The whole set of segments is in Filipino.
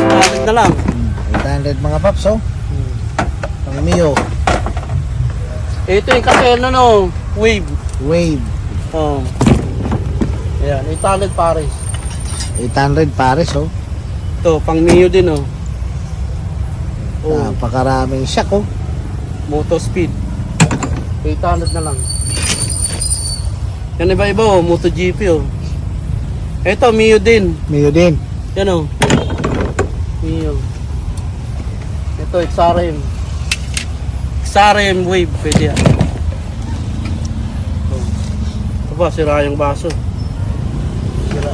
Bakit na lang? 800 mga paps, oh. Pang Mio. Ito yung kasi no, wave. Wave. Oh. Ayan, 800 pares. 800 pares, oh. Ito, pang Mio din, oh. Oh, Napakaraming shock, oh. moto speed. 800 na lang. Yan iba-iba, oh. MotoGP, oh. Ito, Mio din. Mio din. Yan, oh. Mio. Ito, XRM. XRM wave, pwede yan. Oh. Ito ba, sira yung baso. Sira.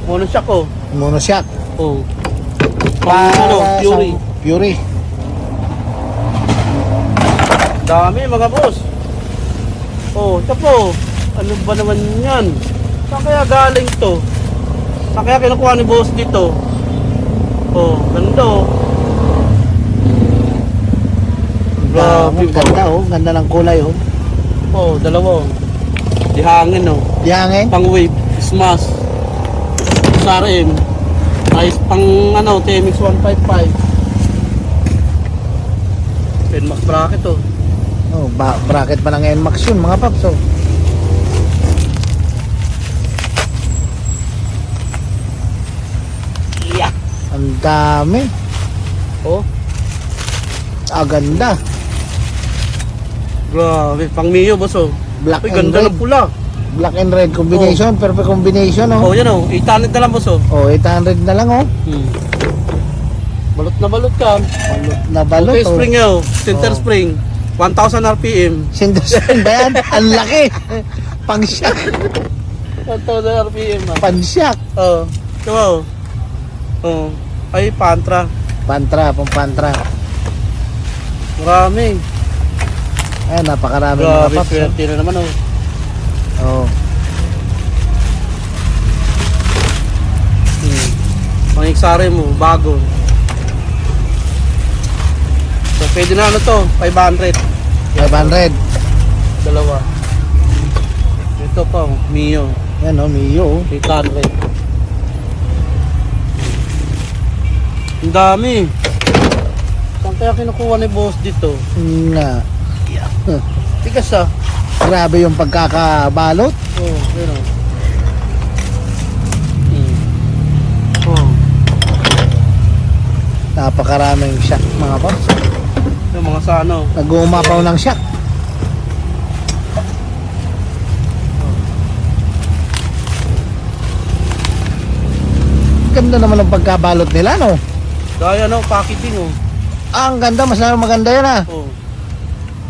Monoshock, oh. Monoshock. Oh. Pang, ano, Fury. Fury. Dami, mga boss. Oh, ito po. Ano ba naman yan? Saan kaya galing to? Saan kaya kinukuha ni boss dito? Oh, ganda, oh. Grabe, Ganda, oh. Ganda ng kulay, oh. oh, dalawa. Di hangin, oh. Yangin. Pang wave, smash. SRM. Ay, pang ano, TMX 155. Penmax bracket, oh. Oh, bracket pa ng NMAX yun, mga paps, oh. Yeah. Ang dami. Oh, Ganda. grabe. Pang Mio, boss, oh. Black Uy, and ganda red. ng pula. Black and red combination. Perfect combination, oh. Oh, yan, oh. 800 na lang, boss, oh. Oh, 800 na lang, oh. Balot na balot ka. Balot na balot, Okay, oh. spring, oh. Center Oh. spring. 1,000 RPM. Sinderson ba yan? Ang laki. Pang-shock. 1,000 RPM, ah. Pan-shock. Oh. Ito, oh. Oh. Ay, Pantra. Pantra, pang-pantra. Marami. Ayan, napakarami mga Grabe, paps, oh. swerte na naman, oh. Oh. Pang XRM mo, bago. So, pwede na ano to, 500. 500. Dalawa. Ito pa, oh, Mio, Yan, oh, Mio, oh. 800. Ang dami. Saan kaya kinukuha ni boss dito? Nga. Tigas, ah. Grabe yung pagkakabalot. Oh, yun, oh. Oh, Napakaraming shock, mga paps. yung mga sa ano. Nag-uumapaw ng shock. Ganda naman ang pagkabalot nila, no? Dahil ano, packaging, oh. Ah, ang ganda. Mas maganda yan, ah. Oh.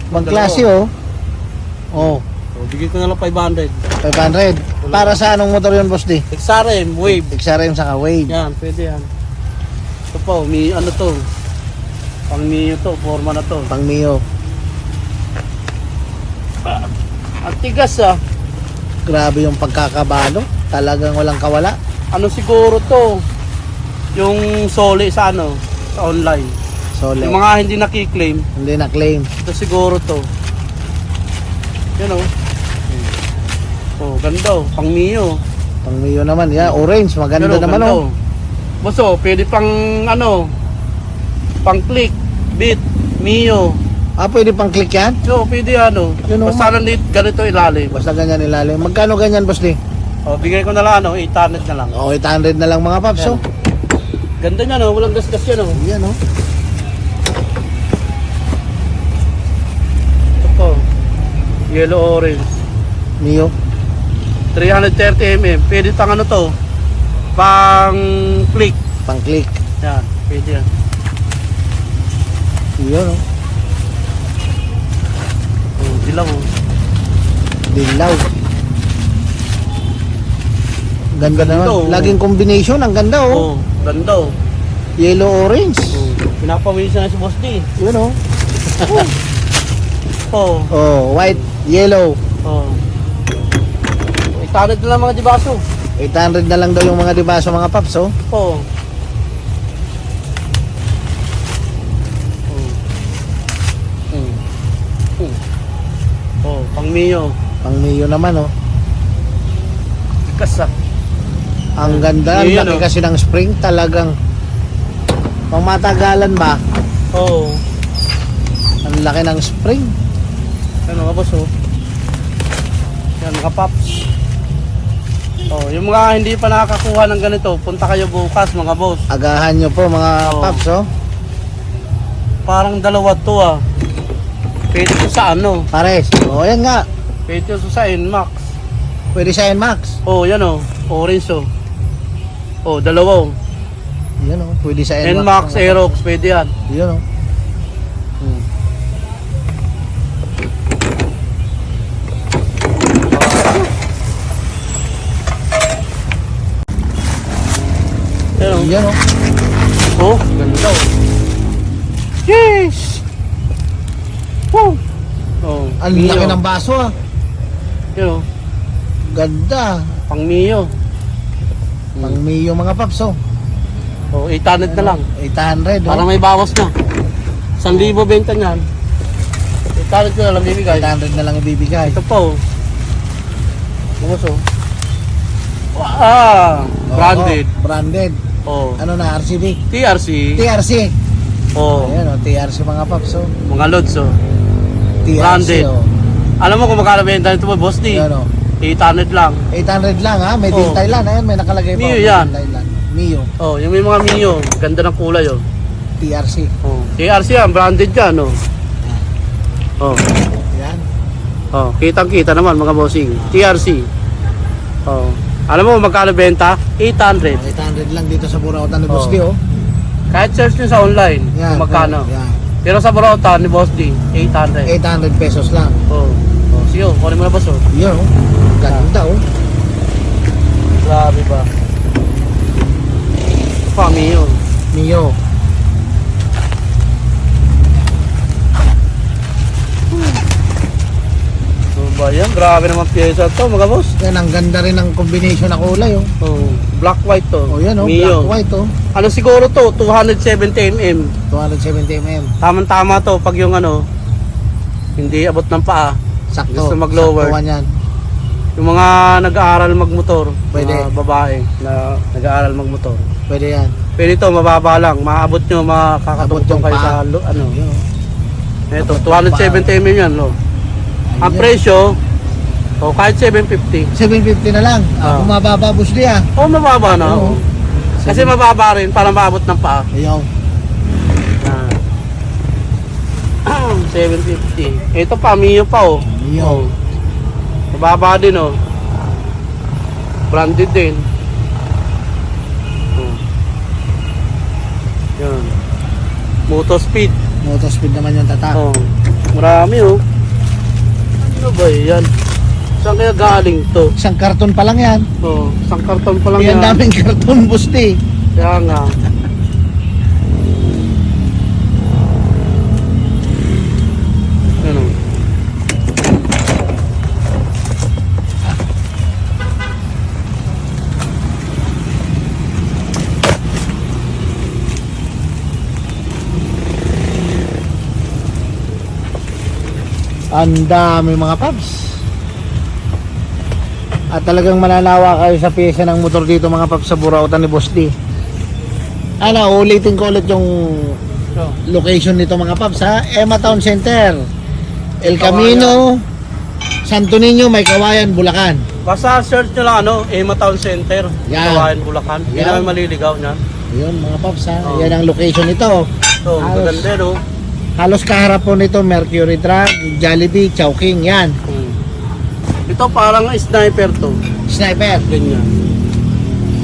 Magklase, oh. Oh, So, bigyan ko na lang 500. 500. Para sa anong motor yun, boss D? XRM, wave. XRM saka Wave. Yan, pwede yan. Ito po, may ano to. Pang Mio to, forma na to. Pang Mio. Ang tigas, ah. Grabe yung pagkakabalo. Talagang walang kawala. Ano siguro to? Yung soli sa ano? Sa online. Solid. Yung mga hindi nakiklaim, Hindi na-claim. ito siguro to. Yan, oh. Oh, ganda, oh. Pang Mio. Pang Mio naman. Yan, orange. Maganda Pero naman, ganda, oh. Boso, pwede pang ano? Pang click, beat, Mio. Ah, pwede pang click yan? So, pwede ano. Yun, oh. Basta nandito ganito ilalim. Basta ganyan ilalim. Magkano ganyan, boss D? Oh, bigay ko na lang ano, 800 na lang. Oh, 800 na lang mga paps, Yan. oh. Ganda niya, no? Walang gasgas yan, oh. Yan, oh. Ito po. Yellow orange. Mio. 330 mm. Pwede pang ano to? Pang click. Pang click. Yan, pwede yan. Yun, oh. Oh, dilaw, oh. Dilaw. Ganda Ganda, naman. oh. Laging combination. Ang ganda, oh. Oh, ganda, oh. Yellow orange. Oh, pinapawisan na si Boss D. Yun, oh. Oh, Oh, white, yellow. oh. 800 na lang mga dibaso. 800 na lang daw yung mga dibaso, mga paps, oh. Oh. Oh, pang Mio. Pang Mio naman, oh. Tikas ah. Ang ganda, ang Yun, laki oh. kasi ng spring, talagang pang matagalan ba, Oo. ang laki ng spring. Ano mga boss oh. Yan mga paps. Oh, yung mga hindi pa nakakakuha ng ganito, punta kayo bukas mga boss. Agahan nyo po mga Oo. paps, oh. Parang dalawa to ah. Pwede to sa ano? Pares. O, yan nga. Pwede to sa Nmax. Pwede sa NMAX. Oh, yan oh. Orange oh. Oh, dalawa oh. Yan, oh. Pwede sa NMAX. Nmax, mga Aerox, pwede yan. paps. Yan, oh. Hmm. Yan oh. Yan, oh. Oh, ganda oh. Yes! Woo! Oh, Ang Mio. laki ng baso, ah. Yan oh. Ganda. Pang Mio. Pang Mio mga paps, oh. Oh, 800 na lang. 800, oh. Parang may bawas na. 1,000 benta niyan. 800 ko na lang bibigay. 800 na lang ibibigay. Ito po. Bukos oh. Ah, branded. Oo, branded. Oh. Ano na, RCD? TRC. TRC. Oh. Ayan, oh. TRC mga paps, oh. Mga loads oh. TRC, Branded. oh. Alam mo kung magkano benta nito po, boss D? Ayan, oh. 800 lang. 800 lang, ha. Made in Oo. Thailand. Ayan, may nakalagay pa. Mio Made in yan. Thailand. Mio. Oh, yung may mga Mio. Ganda ng kulay oh. TRC. Oh. TRC yan, branded yan oh. Oh. Ayan. Oh, kitang-kita naman mga bossing. TRC. Oh. Alam mo kung magkano benta? 800. 800 lang dito sa Burautan ni Boss Oo. D, oh. Kahit search nyo sa online, Yan. kung magkano. Yan. Pero sa Borota ni Boss D, 800. 800 pesos lang. Oh. Oh, siyo, kunin mo na boss oh. Yun, oh. Ganda, oh. Grabe ba? Pami yun. Mio. So ba yan? Grabe naman pyesa to mga boss. Yan, ang ganda rin ng combination na kulay, oh. Oh, black white to. Oh, yan, oh. Mio. Black white, oh. Ano siguro to? 270mm. 270mm. Tamang-tama to pag yung ano, hindi abot ng paa. Sakto. Gusto mag-lower. Saktuhan yan. Yung mga nag-aaral magmotor, Pwede. mga babae na nag-aaral magmotor. Pwede yan. Pwede to, mababa lang. Maabot nyo, Abot makakatungtong yung kayo paa. sa ano. Yun, oh. Ito, 270mm yan, no? Ang Ayun. presyo, o kahit 750. 750 na lang. Ah. Kung mababa, Boss D, ah. O, mababa na. Oo. Kasi mababa rin para maabot ng paa. Ayaw. Ah. 750. Ito pa, Mio pa, oh. Mio. Oh. Mababa din, oh. Branded din. Oh. Yan. Moto speed. Motospeed naman yung tatak. Oh. Marami, oh. Ano ba yan? Saan kaya galing to? Isang karton pa lang yan. Oh, isang karton pa lang Yan yan. daming karton, Boss D. Kaya nga. Ano? Ang dami mga paps. At talagang mananawa kayo sa pyesa ng motor dito mga paps sa Burautan ni Boss D. Ano, ulitin ko ulit yung So, location nito mga paps ha. Emma Town Center, El Camino, Santo Niño, May Kawayan, Bulacan. basta search nyo lang ano, Emma Town Center, Yan. Kawayan, Bulacan. Hindi Yan. namin maliligaw niyan. Ayun mga paps ha. Oh. Yan ang location nito. So, Halos. maganda no. Halos kaharap po nito Mercury Truck, Jollibee, Chowking, yan. Ito parang sniper to. Sniper. Ganyan.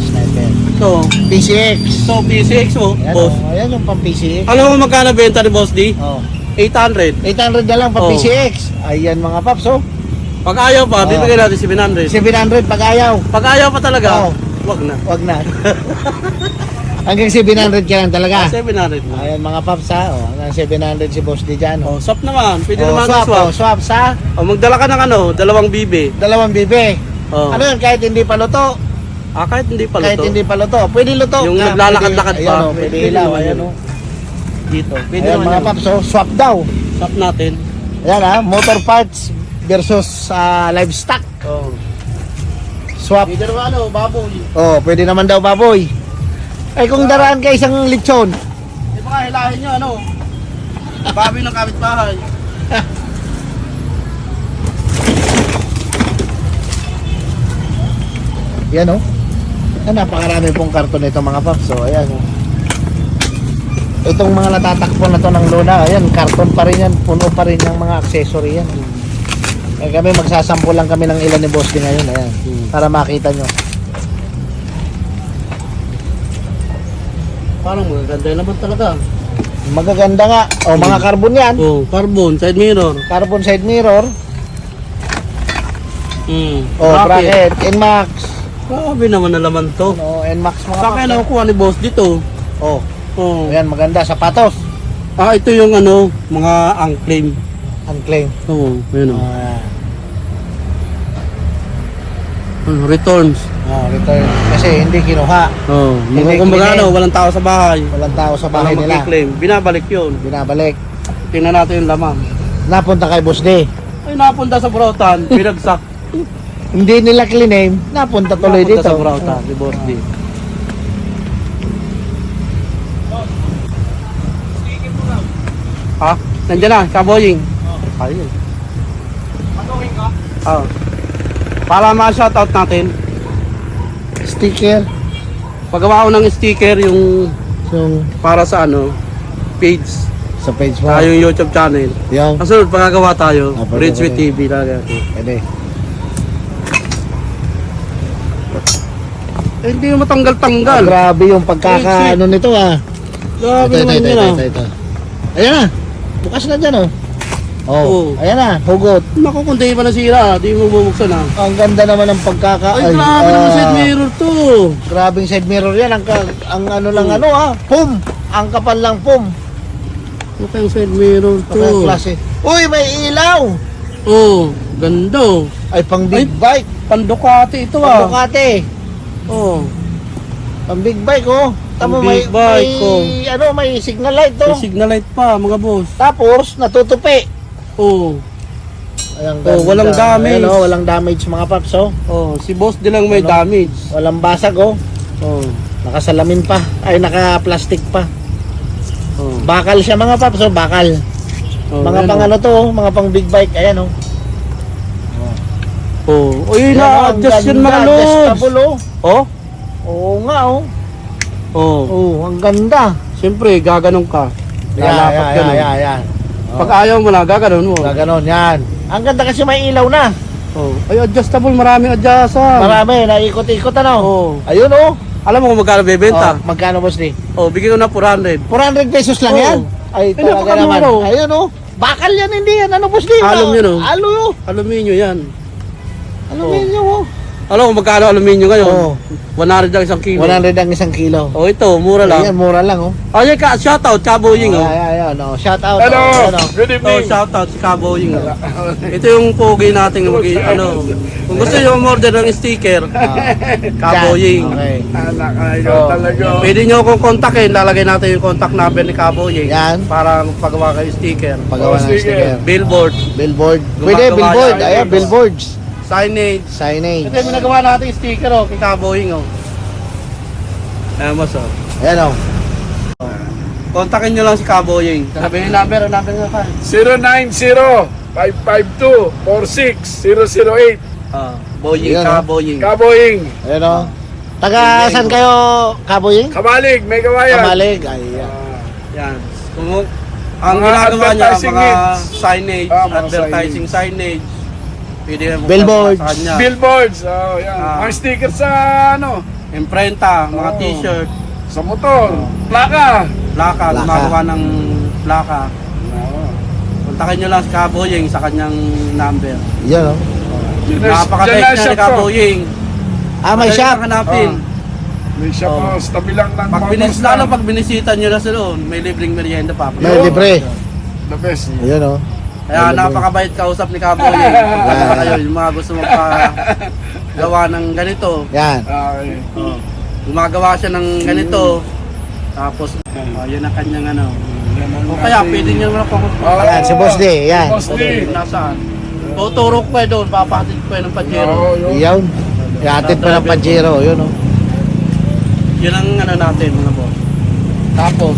Sniper. So, PCX. so PCX mo, Ayan, boss. oh, ayan yung pang PCX. Alam mo magkano benta ni Boss D? Oh. 800. 800 na lang pang Oh. PCX. Ayan mga paps, oh. Pag ayaw pa, Oh. bibigyan natin 700. 700 pag ayaw. Pag ayaw pa talaga, Oh. wag na. Wag na. Hanggang 700 ka lang talaga. 700 na. Ayan mga paps ha. Oh, hanggang 700 si Boss D dyan. Oh, swap naman. Pwede Oh, naman swap, swap. oh, swap sa Oh, magdala ka ng ano, dalawang bibe. dalawang bibe. Oh. Ano yun, kahit hindi pa luto. Kahit hindi pa Kahit luto. hindi pa luto. Pwede luto. Yung Ah, naglalakad-lakad pwede- pa. Ayan, oh, pwede Pwede ilaw. naman Ayan, yun. oh. Dito. Pwede Ayan naman mga yun. paps, oh. Swap daw. Swap natin. Ayan ha, motor parts versus livestock. Oh. Swap. Either ano, baboy. Oh, pwede naman daw baboy. Ay kung daraan ka isang lechon. Eh baka hilahin nyo ano. Baboy ng kapitbahay. Yan oh. Napakarami pong karton nito mga paps. So ayan oh. Itong mga natatakpo na to ng Luna, ayan, karton pa rin yan, puno pa rin yung mga accessory yan. Eh, kami magsasample lang kami ng ilan ni Boss D ngayon, ayan, para makita nyo. Parang magaganda naman talaga. Magaganda nga. O, mga carbon yan. Oh, carbon, side mirror. Carbon side mirror. O, bracket. NMAX. Grabe naman na laman to. O, NMAX mga Sa akin nakukuha ni boss dito. O, Oh. ayan, maganda. Sapatos. Ito yung ano, mga unclaim. Unclaim. Oo, yun o. Ah, Returns. return. Kasi hindi kinuha. Oh, Hindi kumbaga claim. ano, walang tao sa bahay. Walang tao sa bahay Walang nila. mag-claim. Binabalik yun. Binabalik. Tingnan natin yung laman. Napunta kay Boss D. Ay, napunta sa Brautan, pinagsak. Hindi nila claim. Napunta tuloy Napunta dito. sa Brautan, si Boss D. Ha? Nandiyan na, kaboying. Ayun. Matungin ka? Oo. Para ma-shoutout natin, Sticker. paggawa ko ng sticker yung So, para sa ano, page, sa page mo. yung YouTube channel. Yung. Kasunod, pagkagawa tayo, pwede, Bridge with pwede. TV lagi natin. Pwede. Eh, hindi mo matanggal-tanggal. Grabe yung pagkakaano nito ah. Grabe naman yun ah. ito. Ayan na. Bukas na dyan oh. Oo. Ayan na. Hugot. Naku, kung di pa nasira, di mo bubuksan ah. Ang ganda naman ng Ay, grabe naman side mirror to. Grabing side mirror yan. Ang ano lang ano ah. Pum. Ang kapal lang pum. Ano kayong side mirror to? Kapal klase. Uy, may ilaw. Oh, ganda oh. Ay, pang big bike. Pandukati ito Pang ah. Ducati. Oh, Pang big bike oh. Tamo Pang may, big bike, may, ano, may signal light may to. signal light pa mga boss. Tapos, natutupi. Oh, Ayan, Oh, walang damage. Ayan, oh, walang damage mga paps oh. oh, si boss din lang may Ano? damage. Walang basag oh. Oh, Nakasalamin pa. Ay, naka-plastic pa. oh. Bakal siya mga paps oh, bakal. Oh, Mga ayan, pang oh. ano to, oh, mga pang big bike. Ayan oh. Oh, uy, Ayan, oh, na-adjust ang yun ganda, mga lods. adjustable oh. Oh, Oo nga oh. oh. Oo, ang ganda. Siyempre, gaganong ka. Lalapat ka nun. Yan. Pag ayaw mo na, gaganon mo. Gaganon, yan. Ang ganda kasi may ilaw na. Oh. Ay, adjustable, maraming adjustan. Marami, naikot-ikot ano. Oh. Ayun oh. Alam mo kung magkano bebenta? Oh, magkano boss di? Oh, bigyan ko na 400. 400 pesos lang Oo. yan. Ay, talaga naman. napakamura. Ayun oh. Bakal yan, hindi yan. Ano boss di? Alum yun, oh. Alo oh. Aluminyo yan. Aluminyo oh. Alam mo magkano aluminyo ngayon? Oo. 100 lang isang kilo. 100 ang isang kilo. Oh, ito, mura lang. Ayan, mura lang oh. Ay, shoutout, Kaboying. Oh. Ayan, oh. Shout out. Hello, Oh. Ayan, oh. good Ito, evening. shoutout si Kaboying. Oh. Ito yung pogi natin. Ano, kung gusto nyo umorder ng sticker, Kaboying. Okay. Anak kayo Oh. talaga. Pwede nyo akong kontakin. Lalagay natin yung contact number ni Kaboying. Yan. Para pagawa kayo sticker. Paggawa ng sige. sticker. Billboard, Billboard. Pwede, Gumagawa billboard. yan. Ayan, billboards. signage. Signage. Ito yung nagawa natin yung sticker oh, kay Kaboying oh. Ayan mo so. Ayan oh. Kontakin nyo lang si Kaboying. Sabihin yung number nga pa. 090-552-46008. Boying, Ayan, oh. Kaboying. Kaboying. Ayan oh. Taga saan kayo, Kaboying? Kamalig, may gawayan. Kamalig. Ayan. Yan. Kung ang Mga ginagawa niya, advertising mga needs. signage, Mga advertising signage. Pwede mo Billboards. sa kanya. Billboards. Oh, yan. Ah. Mga sticker sa ano, Imprenta, mga Oo. t-shirt, sa motor. Plaka. plaka, Plaka. gumagawa ng plaka. Oh. Kontakin nyo lang si Kaboying sa kanyang number. Yan oh. Napakabait Diyan na niya ni shop ko. Kaboying. Ah, may Madali shop. lang hanapin. May shop Oh. oh. Sa tabi lang ng Lalo pag binisita nyo na sila doon, may libreng merienda pa. May libre. The best. Ayan oh. Kaya May libre. napakabait kausap ni Kaboying. Pagkakala kayo, yung mga gusto magpagawa ng ganito. Yan. Okay. Oh. Gumagawa siya ng ganito. Tapos, yun ang kanyang ano. O kaya, pwede nyo naman ako. Ayan, si Boss D. Yan. Boss D. Nasaan? Tuturo ko kayo doon, papatid ko kayo ng Pajero. Oo, yun. Yan. Ihatid pa ng Pajero, yun oh. Yun ang ano natin mga boss. Tapos,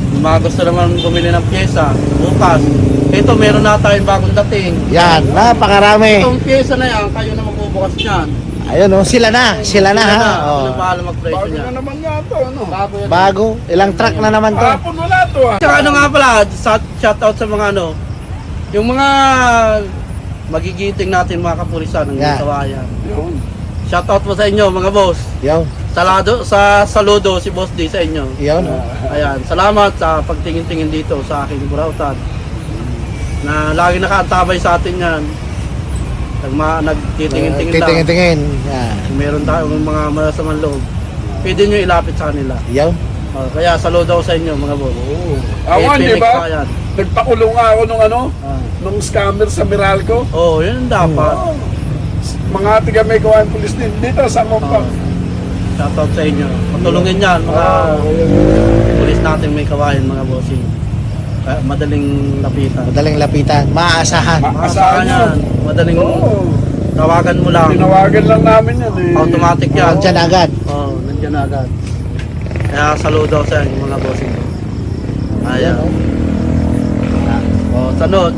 yung mga gusto naman bumili ng pyesa, bukas. Ito, meron na tayong bagong dating. Yan, napakarami. Itong pyesa na yan, kayo na magbubukas niyan. Ayun oh, sila na ha. Oh. Ano bahala mag-presyo Bago niya? na naman nga to, ano? Bago yan. Bago, ilang truck na naman to. Hapon wala to, ah. Tsaka ano nga pala, shoutout sa mga ano, yung mga magigiting natin mga kapulisan ng Yeah. kawayan. Yun. Shoutout po sa inyo mga boss. Yun, Saludo si Boss D sa inyo. yun oh. Ayan, salamat sa pagtingin-tingin dito sa aking burautan. Na lagi nakaantabay sa atin yan. Nagtitingin-tingin lang. Titingin-tingin. Yan. Kung meron tayong mga masasamang loob, pwede nyo ilapit sa kanila. Yun. Kaya saludo ako sa inyo mga boss. Awan, di Phoenix ba? pa yan. Nagpakulong nga ako nung ano, Ah. nung scammer sa Meralco. Oo, yun ang dapat. Oh. Mga tiga may kawain pulis din. Dito sa Mompang. Shoutout sa inyo. Patulungin yan mga pulis natin may kawayan mga bossing. Madaling lapitan. Madaling lapitan. Maaasahan. Maasahan yan. Madaling Oo. tawagan mo lang. Tinawagan lang namin yan eh. Automatic yan. Nandiyan agad. Oo, nandiyan na agad. Kaya saludo sa inyo mga bossing. Ayan. O, sanod.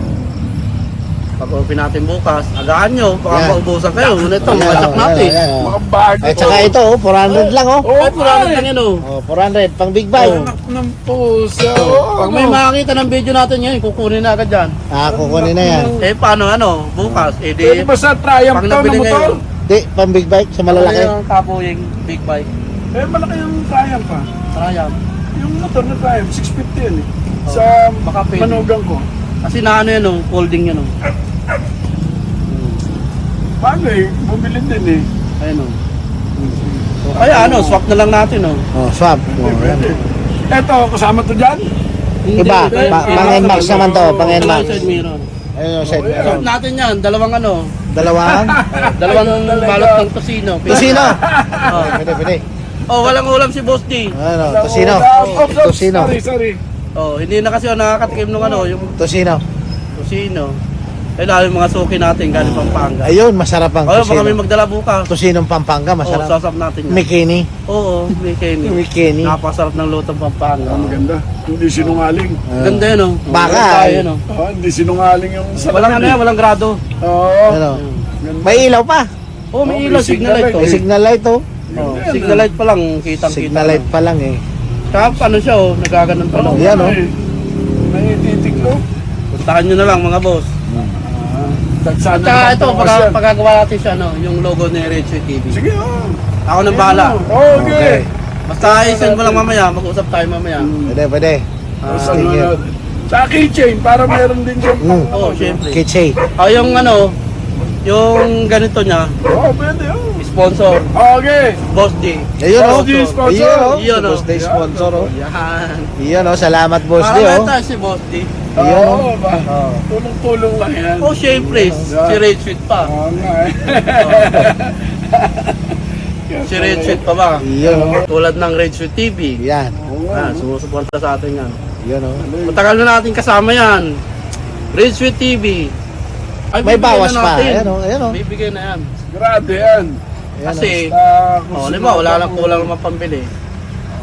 Pag-open natin bukas, agaan nyo, baka Yan. maubusan kayo. Ito, Ayan, mga chak oh, natin. ayan, oh. Mga bago. At saka ito, oh, 400 lang oh. Oo, Ay, purano lang yan oh. Oh, 400 pang big bike. Anak ng puso. Pag may makakita ng video natin ngayon, kukunin na agad yan. Ah, kukunin na yan. Eh, paano ano, bukas, eh Pwede di, ba sa Triumph pag to na nabili motor? ngayon, Di, pang big bike sa malalaki. yung kapoying big bike, Eh, malaki yung Triumph pa. sayang. Yung motor na Triumph, 650 yan eh. Oh, Sa baka pwede. manugang ko. Kasi na ano yan oh, folding yan oh. Bago eh, bumili din eh. Ayun oh. So, kaya ano, swap na lang natin oh. Oh, swap. Oh, yan. Pwede. Eto, kasama to dyan? Iba, pang NMAX naman to, pang NMAX. Side mirror. Ayun yung side Oh, yeah. Swap mirror. natin yan, dalawang ano, Dalawang. dalawang Talaga. balot ng tosino. Tosino. Oh. Pwede, pwede. Oh, walang ulam si Boss D. Ano, tosino. Oh, Tosino. sorry. Oh, hindi na kasi ako nakakatikim nung ano, yung Tosino. tosino. Eh, lalo yung mga suki natin galing Pampanga. Ayun, masarap ang Oh, baka may tosino. magdala bukas. Tosinong Pampanga, Oh, masarap. sasap natin yan. Mikini. Oo, may Kenny. Mikini. Napasarap ng lutong Pampanga. Ang ganda. Hindi sinungaling. Ganda yun, oh. Baka, Ganda eh. yun, oh. Oh, hindi sinungaling yung Walang ano yan, walang grado. Oo. Ano? Ganda. May ilaw pa. Oh, may Oh, ilaw, may signal light, signal oh. May signal light oh. Oh, signal light pa lang, kitang-kita. Signal light pa lang eh. Tsaka ano siya, oh, nagaganon pa lang. Oh, yan, oh. May titiklo. Puntahan nyo na lang, mga boss. At Dagsana saka naman ito, po kasi yan. pagkagawa natin siya, no, yung logo ni Red Sweet TV. Sige, oh. Ako nang bahala. Okay. Basta i-send mo lang mamaya, mag-usap tayo mamaya. Pwede, pwede. Sa Sige. sunod. Sa keychain, para meron din siya. Oo, syempre. Kitchay. Oh, yung ano, yung ganito niya, Oo, pwede, oh. sponsor, Okay. Boss D. Ayun oh. Boss D sponsor. Ayun oh. Yun, oh. Boss D sponsor oh. Yan. Iyon oh, salamat Boss D Para oh. tayo si Boss D. Ayun, Oo, ba? Oh. Tulong-tulong lang yan. Oh, syempre, si Red Sweet pa. Oo nga eh. Si Red Sweet pa ba? Iyon oh. Tulad ng Red Sweet TV. Yan. Oo nga. Sumusuporta sa atin yan. Iyon oh. Matagal na natin kasama yan. Red Sweet TV. Ay, May bibigyan bawas na pa. natin. Ayan oh, ayan oh. Bibigyan na yan. Grabe yan. Ayan, Kasi, Kung oh, sino di ba, wala pa- lang kulang naman pambili.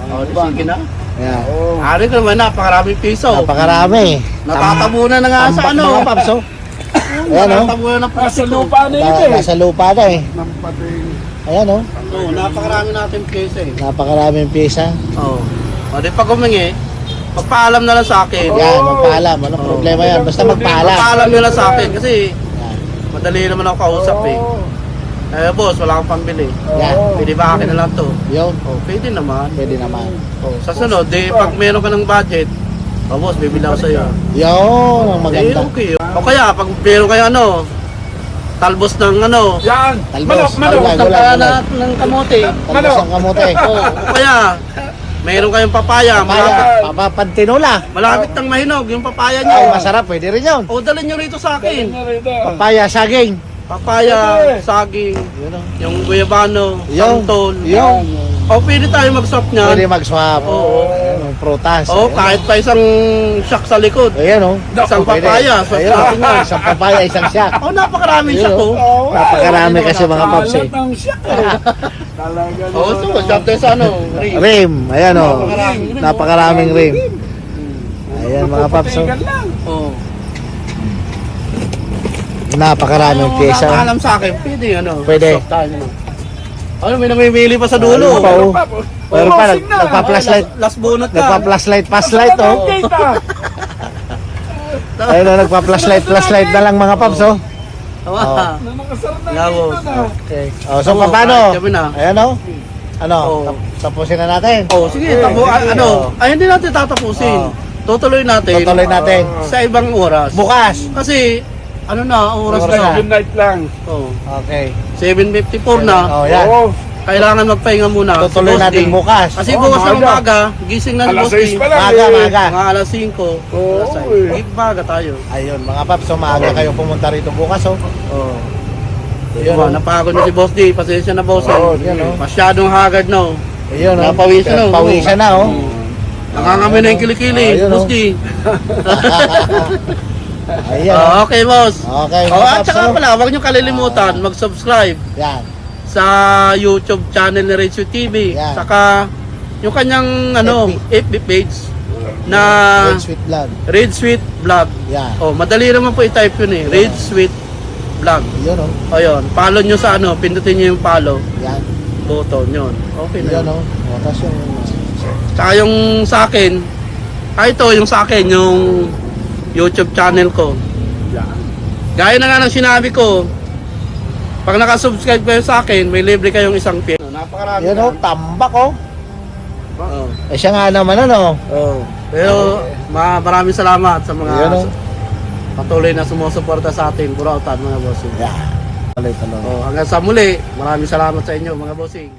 Oh, di sige na. Ayan. Oo. Ari ko naman, napakaraming piso. Napakarami. Natatabunan na nga sa Tambak ano. mga paps oh. Ayan oh. Natatabunan ng Nasa plastic. lupa na ito eh. Nasa lupa na eh. Ng pating. Ayan oh. Oo, napakarami natin piso eh. Napakaraming pyesa. Oo. O, di pag humingi, magpaalam na lang sa akin. Yan, magpaalam. Anong Oh. problema yan? Basta magpaalam. Magpaalam nyo lang sa akin kasi Yan. madali naman ako kausap eh. Eh, boss, wala akong pambili. Yan. Pwede ba akin na lang to? Yun. Oh, pwede naman. Pwede naman. Oh, sa sunod, di pag meron ka ng budget, oh, boss, bibili ako sa'yo. Yun, ang Eh, maganda. okay. O kaya, pag meron kayo ano, talbos ng ano, Yan. Talbos. Manok. Wala, ng, wala. ng kamote. Talbos ang kamote. Oh, o kaya, meron kayong papaya, Papaya. Papapantinola. malapit ng mahinog, yung papaya Ay, nyo. masarap. Pwede rin yun. O, dalhin nyo rito sa akin. Papaya, saging. Papaya, saging, Yun o. yung guyabano, Yung. santol. Yung. O, pwede tayo mag-swap niyan. Pwede mag-swap. Oo. Ayun, prutas. Oh, Ayan, kahit pa isang shock sa likod. Ayan o. Isang papaya. So, Ayan, isang papaya, isang siyak. oh, napakaraming Ayan, shock oh. oh. Napakarami kasi mga paps eh. Alat ng siya. Talaga. Oh, so, shock tayo sa ano? Ring. Rim, ayan o. Napakaraming rim. Napakaraming rim. Ayan mga paps o. Patigan lang. Oh. Napakaraming Ano, pyesa. nakakaalam sa akin, pwede ano? Pwede. Shock tayo. Ano, may namimili pa sa dulo. Ayun pa, oh. Pa, po. Pero pa, Closing na. nagpa-flashlight. Last bonus ka. Nagpa-flashlight, flashlight o. Gate, ah. Ayun o, nagpa-flashlight na lang mga paps o. Tawa. Na nakasara na Labos. dito na. Okay. O, so Tama, paano? kahit kami na. Ayan o. Ano? Oh. Tapusin na natin. Oh, sige, ano, ay hindi natin tatapusin. Oh. Tutuloy natin. Tutuloy natin. Sa ibang oras. Bukas. Kasi, ano na, oras Oras na. na. Good night lang. Oh, Okay. 7:54 na. O, yan. Oo. Kailangan magpahinga muna. Tutuloy Si Boss natin D. bukas. Kasi Oh, bukas ng maaga. umaga, gising na si Alas Boss 6 D. pa lang. Maga, eh. maga. Mga alas 5. Oo, Alas 6. eh. Maga tayo. Ayun, mga paps, so maaga kayo pumunta rito bukas, oh. Oh. Ayun, Diba, oh. napagod na si Boss D. Pasensya na, Boss. Oo, yan, oh. Masyadong haggard na. Oh. Ayun, oh. Napawisan na, oh. Pawisan na, oh. Nakangami na yung kilikili, Ayun, Boss oh. D. Ayan, Oh, oh. okay, Boss. Okay, Oh, mga at paps, saka oh. pala, huwag niyo kalilimutan mag-subscribe Yan. sa YouTube channel ni Radio TV. Yan. Saka yung kanyang ano, FB page na Red Sweet Vlog. Red Sweet Vlog. Yan. Oh, madali naman po i-type yun eh. Red Sweet Vlog. Yun, oh. O yun, follow nyo sa ano, pindutin nyo yung follow Yan. button yun. Okay na Yun, yun. oh. O, tas yung... Saka yung sa akin, ito yung sa akin, yung YouTube channel ko. Yan. Gaya na nga ng sinabi ko, pag nakasubscribe kayo sa akin, may libre kayong isang pin. Napakarami. Yun, oh. Tambak, oh. Oh. Eh, siya nga naman, ano. Oh. Pero maraming salamat sa mga Yun, oh. patuloy na sumusuporta sa atin. Burautan mga bossing. Yan. Tuloy-tuloy. Oh, hanggang sa muli, maraming salamat sa inyo mga bossing.